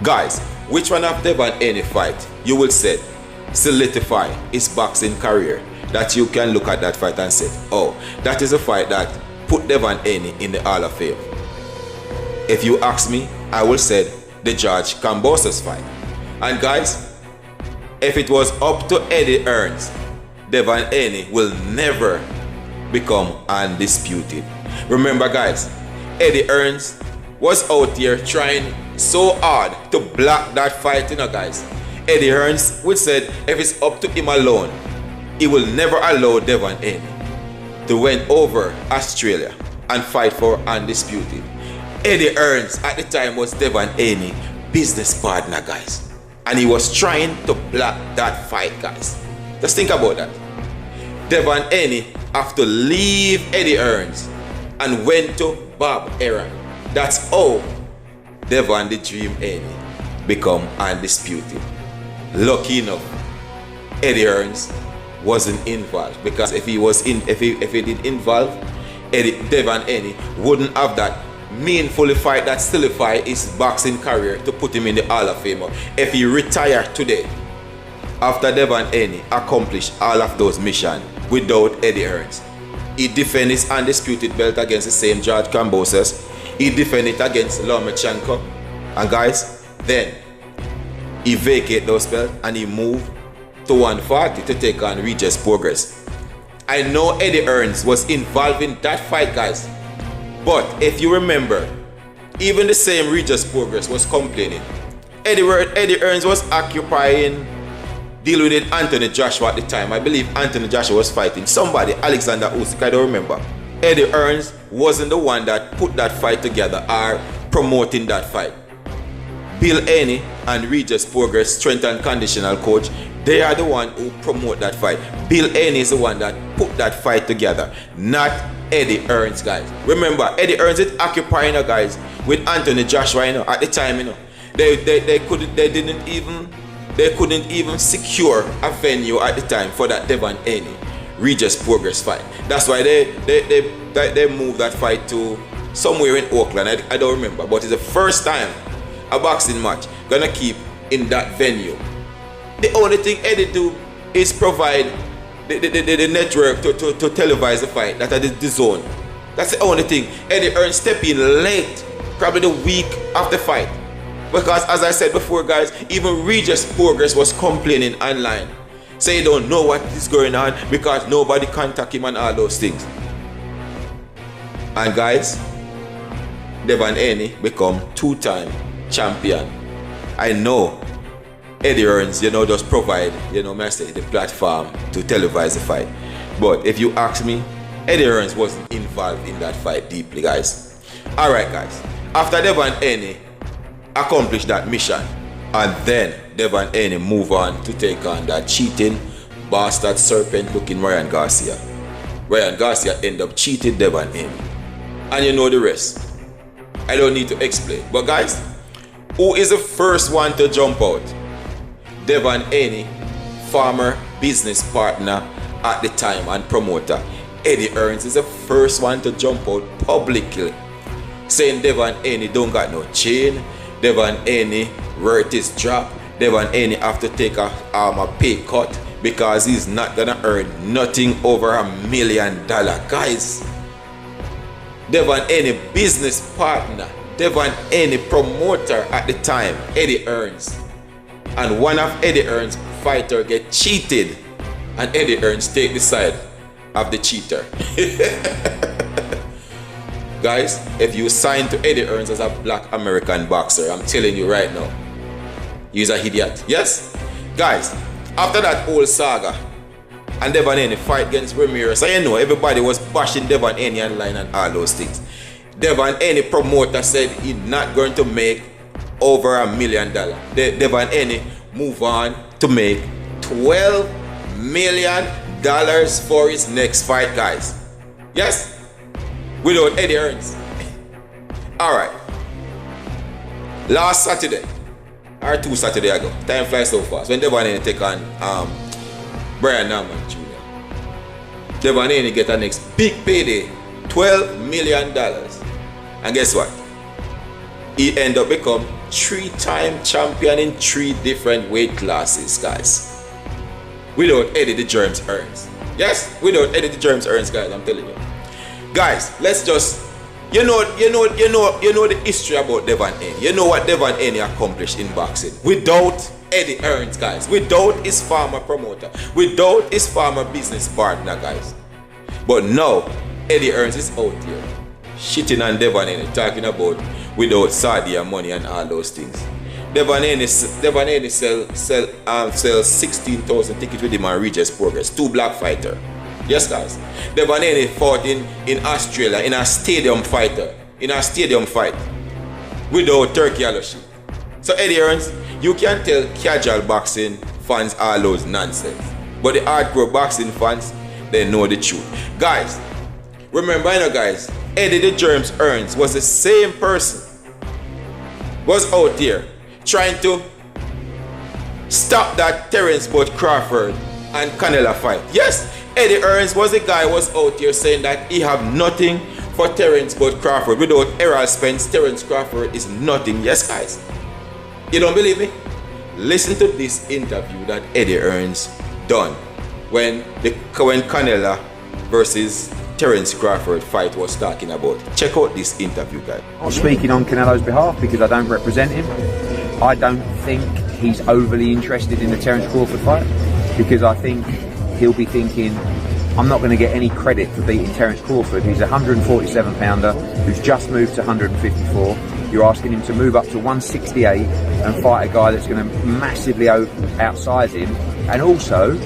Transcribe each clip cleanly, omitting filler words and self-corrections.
Guys, which one of Devon any fight you will say solidify his boxing career, that you can look at that fight and say, oh, that is a fight that put Devon Haney in the Hall of Fame? If you ask me, I will say the George Kambosos fight. And guys, if it was up to Eddie Hearns, Devon Haney will never become undisputed. Remember guys, Eddie Hearns was out here trying so hard to block that fight, guys. Eddie Hearns would said if it's up to him alone, he will never allow Devon Haney to went over Australia and fight for undisputed. Eddie Hearns at the time was Devon Haney business partner, guys. And he was trying to block that fight, guys. Just think about that. Devon Haney have to leave Eddie Hearns and went to Bob Hearn. That's how Devon the Dream Haney become undisputed. Lucky enough, Eddie Hearns wasn't involved, because if he did involve, Devon Haney wouldn't have that meaningful fight that solidify his boxing career to put him in the Hall of Fame. If he retired today, after Devon Haney accomplished all of those missions without Eddie Hearns, he defend his undisputed belt against the same George Kambosos. He defend it against Lomachenko. And guys, then he vacate those belts and he moved to 140 to take on Regis Progress. I know Eddie Hearns was involved in that fight, guys. But if you remember, even the same Regis Progress was complaining. Eddie Hearns was occupying, dealing with Anthony Joshua at the time. I believe Anthony Joshua was fighting somebody, Alexander Usyk, I don't remember. Eddie Hearns wasn't the one that put that fight together or promoting that fight. Bill Haney and Regis Progress, strength and conditional coach, they are the one who promote that fight. Bill Haney is the one that put that fight together, not Eddie Hearns, guys. Remember, Eddie Hearns is occupying, guys, with Anthony Joshua, at the time, they couldn't even secure a venue at the time for that Devon Haney Regis Progress fight. That's why they moved that fight to somewhere in Oakland. I don't remember, but it's the first time a boxing match gonna keep in that venue. The only thing Eddie do is provide the network to televise the fight. That is the zone. That's the only thing. Eddie Hearns step in late, probably the week of the fight. Because as I said before, guys, even Regis Progress was complaining online. Say he don't know what is going on because nobody contact him and all those things. And guys, Devon Haney become two-time champion. I know Eddie Hearns, just provide, I say, the platform to televise the fight. But if you ask me, Eddie Hearns wasn't involved in that fight deeply, guys. Alright, guys. After Devon Haney accomplished that mission, and then Devon Haney move on to take on that cheating, bastard, serpent-looking Ryan Garcia. Ryan Garcia end up cheating Devon Haney. And you know the rest. I don't need to explain. But guys, who is the first one to jump out? Devon Haney, former business partner at the time and promoter. Eddie Hearns is the first one to jump out publicly, saying Devon Haney don't got no chain, Devon Haney worth his drop, Devon Haney have to take a pay cut because he's not gonna earn nothing over $1 million. Guys, Devon Haney business partner, Devon Haney promoter at the time, Eddie Hearns. And one of Eddie Hearns' fighter get cheated, and Eddie Hearns take the side of the cheater. Guys, if you sign to Eddie Hearns as a black American boxer, I'm telling you right now, he's an idiot. Yes? Guys, after that whole saga, and Devon Haney fight against Ramirez, everybody was bashing Devon Haney online and all those things. Devon Haney promoter said he's not going to make over $1 million. Devon Haney move on to make $12 million for his next fight, guys. Yes? Without Eddie Hearns. Alright. Last Saturday, or 2 Saturdays ago, time flies so fast, when Devon Haney take on Brian Norman Jr. Devon Haney get a next big payday, $12 million. And guess what? He end up become 3-time champion in 3 different weight classes, guys. Without Eddie the Germs Hearns. Yes, without Eddie the Germs Hearns, guys, I'm telling you. Guys, let's just, you know the history about Devon Haney. You know what Devon Haney accomplished in boxing. Without Eddie Hearns, guys. Without his former promoter. Without his former business partner, guys. But now, Eddie Hearns is out here shitting on Devon Haney, talking about without Saudi money and all those things. Devon Haney sell 16,000 tickets with him on Regis Progress. 2 black fighter. Yes, guys. Devon Haney fought in Australia in a stadium fight without Turkey Aloshi. So Eddie Hearns, you can tell casual boxing fans all those nonsense. But the hardcore boxing fans, they know the truth. Guys, remember, you know, guys, Eddie the Germs Hearns was the same person. Was out there trying to stop that Terence Bud Crawford and Canelo fight. Yes, Eddie Hearns was the guy who was out there saying that he have nothing for Terence Bud Crawford. Without Errol Spence, Terence Crawford is nothing. Yes, guys. You don't believe me? Listen to this interview that Eddie Hearns done when Canelo versus Terence Crawford fight was talking about. Check out this interview, guys. I'm speaking on Canelo's behalf because I don't represent him. I don't think he's overly interested in the Terence Crawford fight because I think he'll be thinking, I'm not going to get any credit for beating Terence Crawford. He's a 147 pounder who's just moved to 154. You're asking him to move up to 168 and fight a guy that's going to massively outsize him. And also,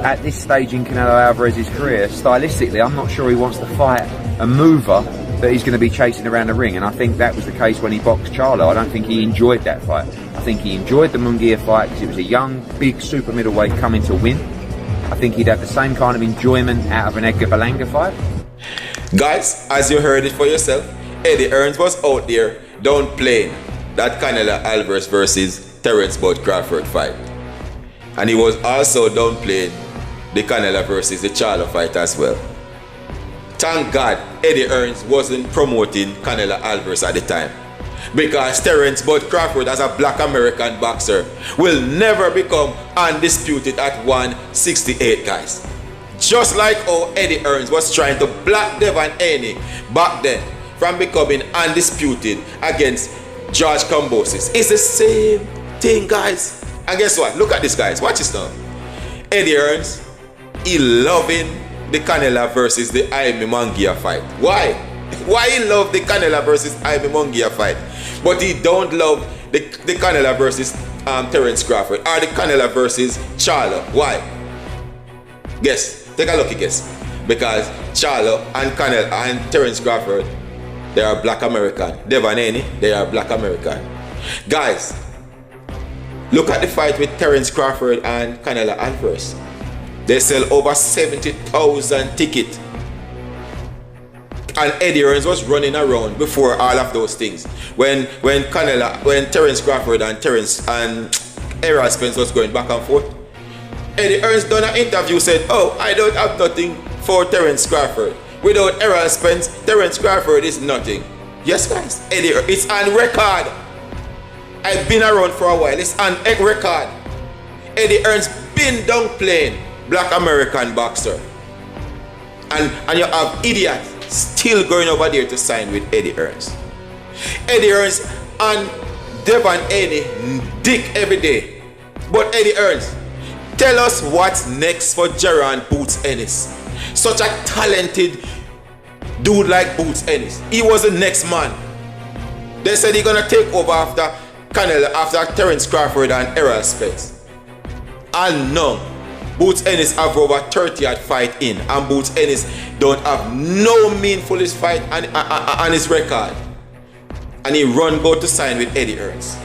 at this stage in Canelo Alvarez's career, stylistically, I'm not sure he wants to fight a mover that he's going to be chasing around the ring. And I think that was the case when he boxed Charlo. I don't think he enjoyed that fight. I think he enjoyed the Munguia fight because it was a young, big super middleweight coming to win. I think he'd have the same kind of enjoyment out of an Edgar Berlanga fight. Guys, as you heard it for yourself, Eddie Hearns was out there downplaying that Canelo Alvarez versus Terence Bud Crawford fight. And he was also downplaying the Canelo versus the Charlo fight as well. Thank God Eddie Hearns wasn't promoting Canelo Alvarez at the time. Because Terence Bud Crawford, as a black American boxer, will never become undisputed at 168, guys. Just like how Eddie Hearns was trying to block Devon Haney back then from becoming undisputed against George Kambosos. It's the same thing, guys. And guess what? Look at this, guys. Watch this now. Eddie Hearns, he loving the Canelo versus the Jaime Munguia fight. Why? Why he love the Canelo versus Jaime Munguia fight, but he don't love the Canelo versus Terence Crawford or the Canelo versus Charlo? Why? Guess. Take a lucky guess. Because Charlo and Canelo and Terence Crawford, they are black American. Devon Haney, they are black American. Guys, look at the fight with Terence Crawford and Canelo Alvarez. They sell over 70,000 tickets. And Eddie Hearns was running around before all of those things. When Terence Crawford and Errol Spence was going back and forth, Eddie Hearns done an interview, said, "Oh, I don't have nothing for Terence Crawford. Without Errol Spence, Terence Crawford is nothing." Yes, guys, it's on record. I've been around for a while. It's on record. Eddie Hearns been downplaying black American boxer. And you have idiots still going over there to sign with Eddie Hearns. Eddie Hearns and Devon Haney dick every day. But Eddie Hearns, tell us what's next for Gerard Boots Ennis. Such a talented dude like Boots Ennis. He was the next man. They said he's gonna take over after Canelo, after Terence Crawford and Errol Spence. And no, Boots Ennis have over 30 at fight in, and Boots Ennis don't have no meaningfulest fight on his record. And he go to sign with Eddie Hearns.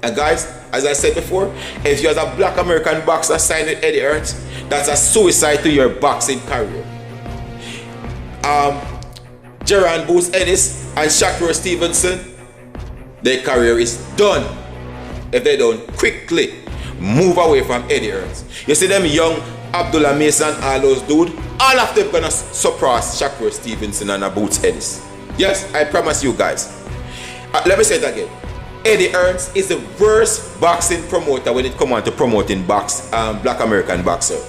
And guys, as I said before, if you as a black American boxer sign with Eddie Hearns, that's a suicide to your boxing career. Gerard Boots Ennis and Shakur Stevenson, their career is done if they don't quickly move away from Eddie Hearns. You see them young Abdullah Mason, all those dudes, all of them gonna surpass Shakur Stevenson and Boots Ennis. Yes, I promise you guys. Let me say it again. Eddie Hearns is the worst boxing promoter when it comes on to promoting black American boxer.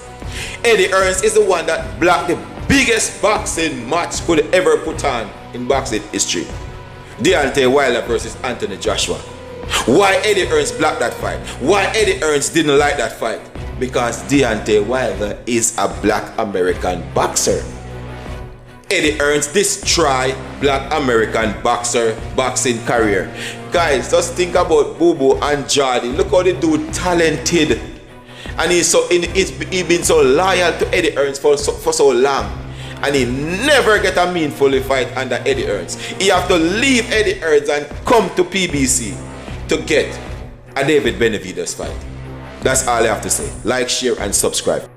Eddie Hearns is the one that blocked the biggest boxing match could ever put on in boxing history. Deontay Wilder versus Anthony Joshua. Why Eddie Hearns blocked that fight? Why Eddie Hearns didn't like that fight? Because Deontay Wilder is a black American boxer. Eddie Hearns destroyed black American boxing career. Guys, just think about Boo Boo and Jordy. Look how the dude talented. And he's been so loyal to Eddie Hearns for so long. And he never get a meaningful fight under Eddie Hearns. He have to leave Eddie Hearns and come to PBC to get a David Benavidez fight. That's all I have to say. Like, share, and subscribe.